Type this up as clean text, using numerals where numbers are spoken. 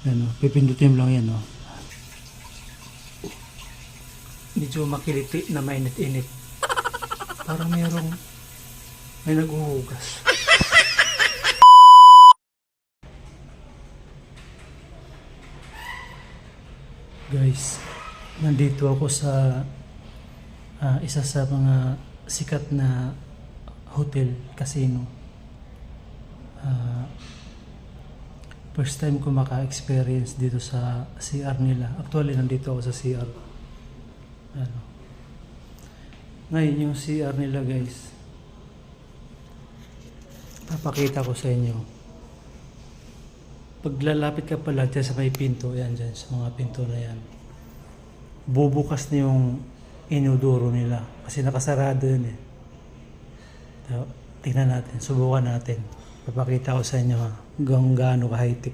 Yan o, pipindutin mo lang yan o. Medyo makiliti na mainit-init. Parang may naghuhugas. Guys, nandito ako sa isa sa mga sikat na hotel, casino. First time ko maka-experience dito sa CR nila. Actually, nandito ako sa CR. Ano. Ngayon, yung CR nila, guys, papakita ko sa inyo. Paglalapit ka pala dyan sa may pinto, yan dyan, sa mga pinto na yan. Bubukas na yung inodoro nila. Kasi nakasarado yun eh. So, tingnan natin, subukan natin. Papakita ko sa inyo ha, hanggang gaano ka high-tech.